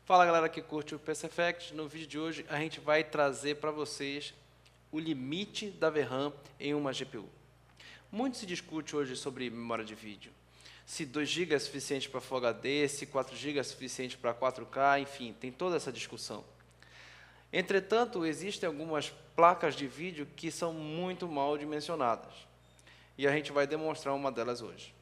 Fala galera que curte o PC Effects. No vídeo de hoje a gente vai trazer para vocês o limite da VRAM em uma GPU. Muito se discute hoje sobre memória de vídeo. Se 2 GB é suficiente para Full HD, se 4 GB é suficiente para 4K, enfim, tem toda essa discussão. Entretanto, existem algumas placas de vídeo que são muito mal dimensionadas. E a gente vai demonstrar uma delas hoje.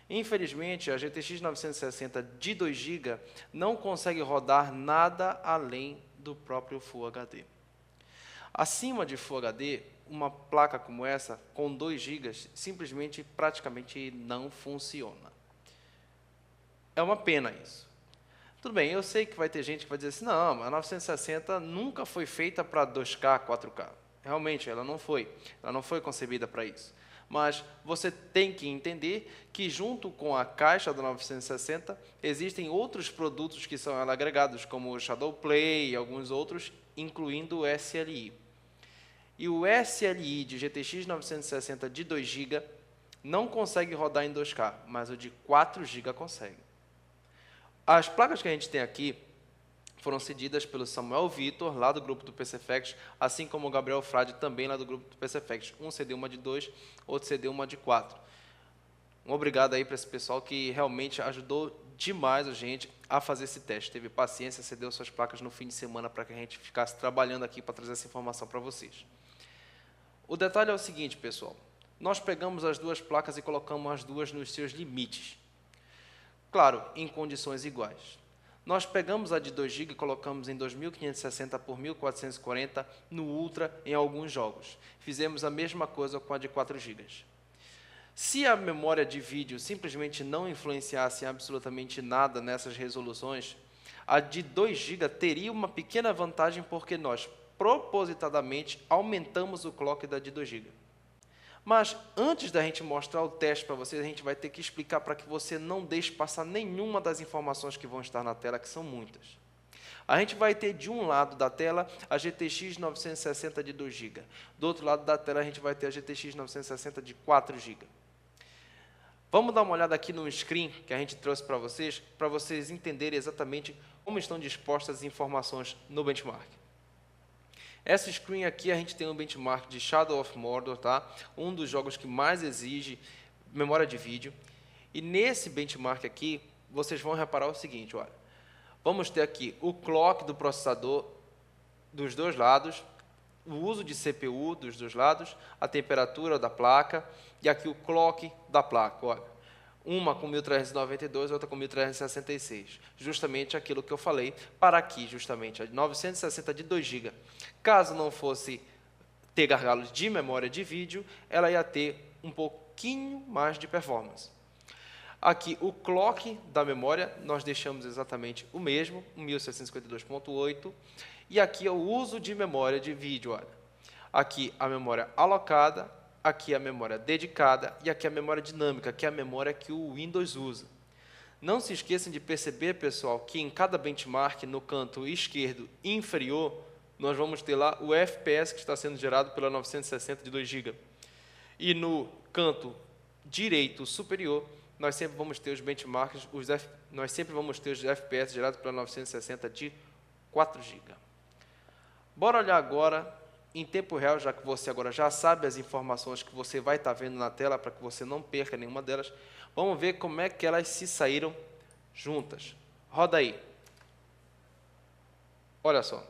Infelizmente, a GTX 960 de 2 GB não consegue rodar nada além do próprio Full HD. Acima de Full HD, uma placa como essa, com 2 GB, simplesmente praticamente não funciona. É uma pena isso. Tudo bem, eu sei que vai ter gente que vai dizer assim, não, a 960 nunca foi feita para 2K, 4K. Realmente, ela não foi concebida para isso. Mas você tem que entender que junto com a caixa da 960, existem outros produtos que são agregados, como o Shadowplay e alguns outros, incluindo o SLI. E o SLI de GTX 960 de 2 GB não consegue rodar em 2K, mas o de 4 GB consegue. As placas que a gente tem aqui foram cedidas pelo Samuel Vitor, lá do grupo do PC Effects, assim como o Gabriel Frade, também lá do grupo do PC Effects. Um cedeu uma de 2, outro cedeu uma de 4. Um obrigado aí para esse pessoal que realmente ajudou demais a gente a fazer esse teste. Teve paciência, cedeu suas placas no fim de semana para que a gente ficasse trabalhando aqui para trazer essa informação para vocês. O detalhe é o seguinte, pessoal. Nós pegamos as duas placas e colocamos as duas nos seus limites. Claro, em condições iguais. Nós pegamos a de 2 GB e colocamos em 2560 por 1440 no Ultra em alguns jogos. Fizemos a mesma coisa com a de 4 GB. Se a memória de vídeo simplesmente não influenciasse absolutamente nada nessas resoluções, a de 2 GB teria uma pequena vantagem porque nós propositadamente aumentamos o clock da de 2 GB. Mas, antes da gente mostrar o teste para vocês, a gente vai ter que explicar para que você não deixe passar nenhuma das informações que vão estar na tela, que são muitas. A gente vai ter, de um lado da tela, a GTX 960 de 2 GB. Do outro lado da tela, a gente vai ter a GTX 960 de 4 GB. Vamos dar uma olhada aqui no screen que a gente trouxe para vocês entenderem exatamente como estão dispostas as informações no benchmark. Essa screen aqui a gente tem um benchmark de Shadow of Mordor, tá? Um dos jogos que mais exige memória de vídeo. E nesse benchmark aqui, vocês vão reparar o seguinte, olha. Vamos ter aqui o clock do processador dos dois lados, o uso de CPU dos dois lados, a temperatura da placa e aqui o clock da placa, olha. Uma com 1392, outra com 1366. Justamente aquilo que eu falei para aqui, justamente, a 960 de 2 GB. Caso não fosse ter gargalos de memória de vídeo, ela ia ter um pouquinho mais de performance. Aqui, o clock da memória, nós deixamos exatamente o mesmo, 1652.8. E aqui é o uso de memória de vídeo, olha. Aqui a memória alocada, aqui a memória dedicada e aqui a memória dinâmica, que é a memória que o Windows usa. Não se esqueçam de perceber, pessoal, que em cada benchmark, no canto esquerdo inferior, nós vamos ter lá o FPS que está sendo gerado pela 960 de 2 GB. E no canto direito superior, nós sempre vamos ter os benchmarks, nós sempre vamos ter os FPS gerados pela 960 de 4 GB. Bora olhar agora em tempo real, já que você agora já sabe as informações que você vai estar vendo na tela, para que você não perca nenhuma delas. Vamos ver como é que elas se saíram juntas. Roda aí. Olha só.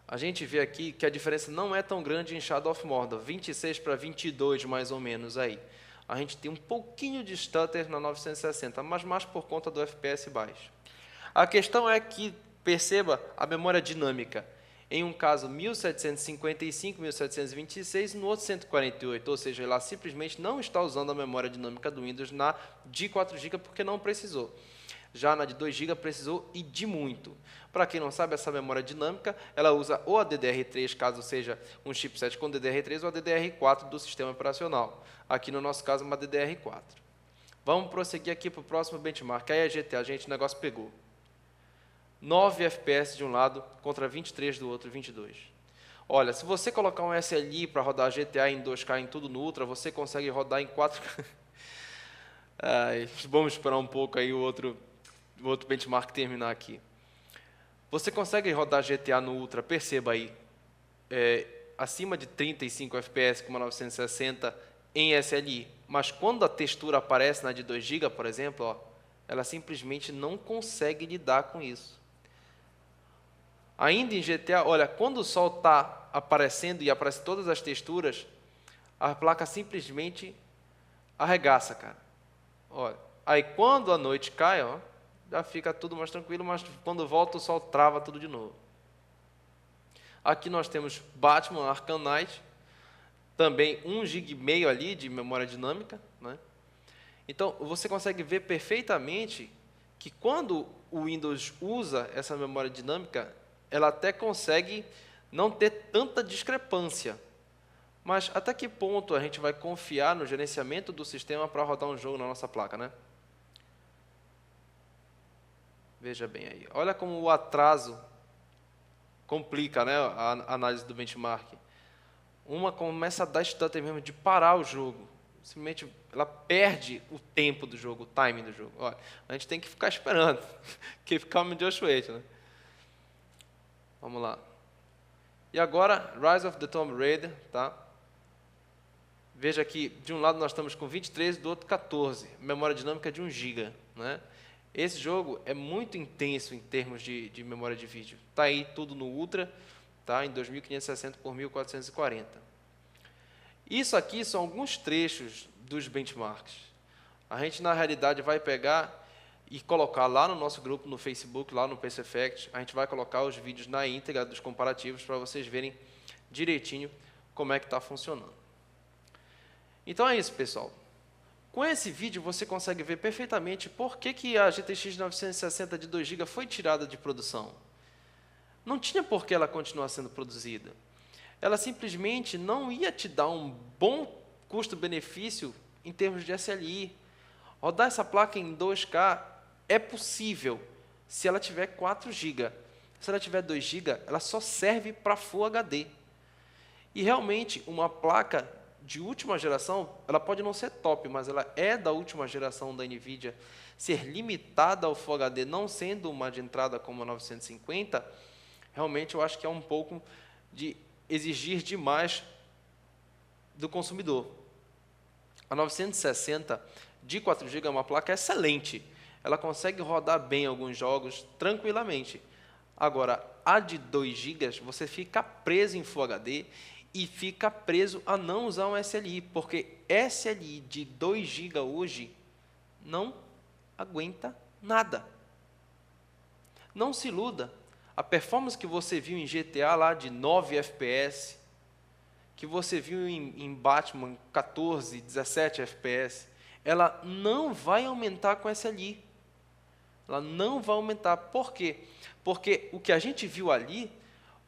A gente vê aqui que a diferença não é tão grande em Shadow of Mordor, 26 para 22 mais ou menos aí. A gente tem um pouquinho de stutter na 960, mas mais por conta do FPS baixo. A questão é que, perceba a memória dinâmica. Em um caso 1755, 1726, no outro 148, ou seja, ela simplesmente não está usando a memória dinâmica do Windows na de 4 GB porque não precisou. Já na de 2 GB precisou e de muito. Para quem não sabe, essa memória dinâmica, ela usa ou a DDR3, caso seja um chipset com DDR3, ou a DDR4 do sistema operacional. Aqui no nosso caso, uma DDR4. Vamos prosseguir aqui para o próximo benchmark. Aí a GTA, gente, o negócio pegou. 9 FPS de um lado contra 23 do outro, 22. Olha, se você colocar um SLI para rodar GTA em 2K em tudo no Ultra, você consegue rodar em 4K. Vamos esperar um pouco aí o outro benchmark terminar aqui. Você consegue rodar GTA no Ultra, perceba aí, acima de 35 FPS com uma 960 em SLI, mas quando a textura aparece na de 2 GB, por exemplo, ó, ela simplesmente não consegue lidar com isso. Ainda em GTA, olha, quando o sol está aparecendo e aparecem todas as texturas, a placa simplesmente arregaça, cara. Olha, aí quando a noite cai, ó, já fica tudo mais tranquilo, mas quando volta o sol trava tudo de novo. Aqui nós temos Batman Arkham Knight, também 1,5 GB ali de memória dinâmica, né? Então, você consegue ver perfeitamente que quando o Windows usa essa memória dinâmica, ela até consegue não ter tanta discrepância. Mas até que ponto a gente vai confiar no gerenciamento do sistema para rodar um jogo na nossa placa, né? Veja bem aí. Olha como o atraso complica, né, a análise do benchmark. Uma começa a dar stutter mesmo de parar o jogo. Simplesmente ela perde o tempo do jogo, o timing do jogo. Olha, a gente tem que ficar esperando. Keep calm and just wait, né? Vamos lá. E agora, Rise of the Tomb Raider, tá? Veja que de um lado nós estamos com 23, do outro 14. Memória dinâmica de 1 GB, né? Esse jogo é muito intenso em termos de memória de vídeo. Está aí tudo no Ultra, tá? Em 2560 por 1440. Isso aqui são alguns trechos dos benchmarks. A gente, na realidade, vai pegar e colocar lá no nosso grupo, no Facebook, lá no PC Effect. A gente vai colocar os vídeos na íntegra dos comparativos para vocês verem direitinho como é que está funcionando. Então é isso, pessoal. Com esse vídeo você consegue ver perfeitamente por que a GTX 960 de 2 GB foi tirada de produção. Não tinha por que ela continuar sendo produzida. Ela simplesmente não ia te dar um bom custo-benefício em termos de SLI. Rodar essa placa em 2K é possível se ela tiver 4 GB. Se ela tiver 2 GB, ela só serve para Full HD. E realmente, uma placa de última geração, ela pode não ser top, mas ela é da última geração da NVIDIA, ser limitada ao Full HD, não sendo uma de entrada como a 950, realmente eu acho que é um pouco de exigir demais do consumidor. A 960 de 4 GB é uma placa excelente, ela consegue rodar bem alguns jogos tranquilamente. Agora, a de 2 GB, você fica preso em Full HD e fica preso a não usar um SLI, porque SLI de 2 GB hoje não aguenta nada. Não se iluda. A performance que você viu em GTA lá de 9 FPS, que você viu em Batman 14, 17 FPS, ela não vai aumentar com SLI. Ela não vai aumentar. Por quê? Porque o que a gente viu ali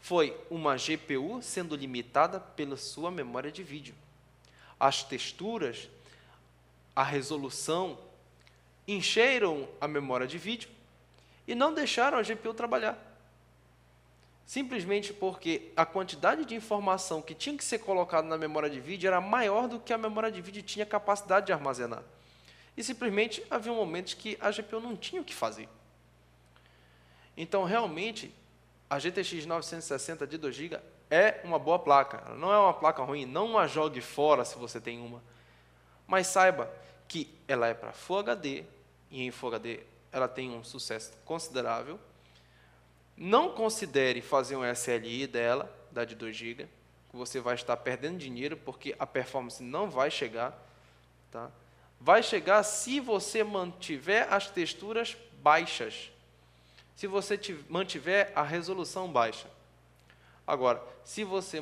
foi uma GPU sendo limitada pela sua memória de vídeo. As texturas, a resolução, encheram a memória de vídeo e não deixaram a GPU trabalhar. Simplesmente porque a quantidade de informação que tinha que ser colocada na memória de vídeo era maior do que a memória de vídeo tinha capacidade de armazenar. E simplesmente havia momentos que a GPU não tinha o que fazer. Então, realmente, a GTX 960 de 2 GB é uma boa placa. Ela não é uma placa ruim, não a jogue fora se você tem uma. Mas saiba que ela é para Full HD, e em Full HD ela tem um sucesso considerável. Não considere fazer um SLI dela, da de 2 GB, que você vai estar perdendo dinheiro, porque a performance não vai chegar. Tá? Vai chegar se você mantiver as texturas baixas. Se você mantiver a resolução baixa. Agora, se você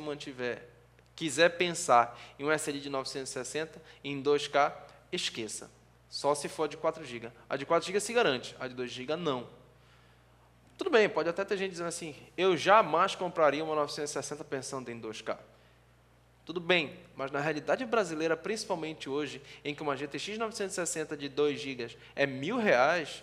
quiser pensar em um SLI de 960 em 2K, esqueça. Só se for de 4 GB. A de 4 GB se garante, a de 2 GB não. Tudo bem, pode até ter gente dizendo assim, eu jamais compraria uma 960 pensando em 2K. Tudo bem, mas na realidade brasileira, principalmente hoje, em que uma GTX 960 de 2 GB é R$1.000,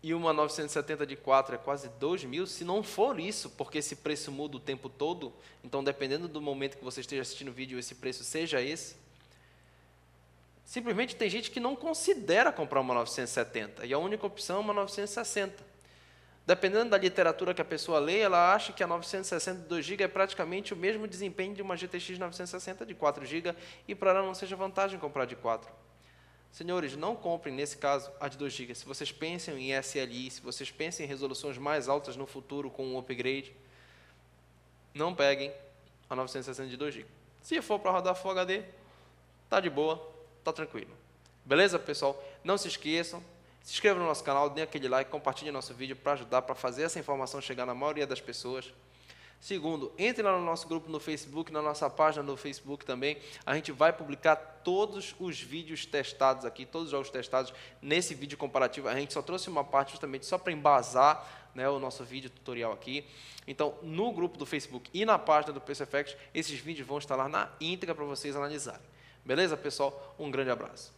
e uma 970 de 4 é quase 2.000, se não for isso, porque esse preço muda o tempo todo, então dependendo do momento que você esteja assistindo o vídeo, esse preço seja esse, simplesmente tem gente que não considera comprar uma 970, e a única opção é uma 960. Dependendo da literatura que a pessoa lê, ela acha que a 960 de 2 GB é praticamente o mesmo desempenho de uma GTX 960 de 4 GB, e para ela não seja vantagem comprar de 4. Senhores, não comprem, nesse caso, a de 2 GB. Se vocês pensam em SLI, se vocês pensam em resoluções mais altas no futuro com um upgrade, não peguem a 960 de 2 GB. Se for para rodar Full HD, tá de boa, tá tranquilo. Beleza, pessoal? Não se esqueçam, se inscrevam no nosso canal, deem aquele like, compartilhem nosso vídeo para ajudar, para fazer essa informação chegar na maioria das pessoas. Segundo, entre lá no nosso grupo no Facebook, na nossa página no Facebook também. A gente vai publicar todos os vídeos testados aqui, todos os jogos testados nesse vídeo comparativo. A gente só trouxe uma parte justamente só para embasar, né, o nosso vídeo tutorial aqui. Então, no grupo do Facebook e na página do PC Effects, esses vídeos vão estar lá na íntegra para vocês analisarem. Beleza, pessoal? Um grande abraço.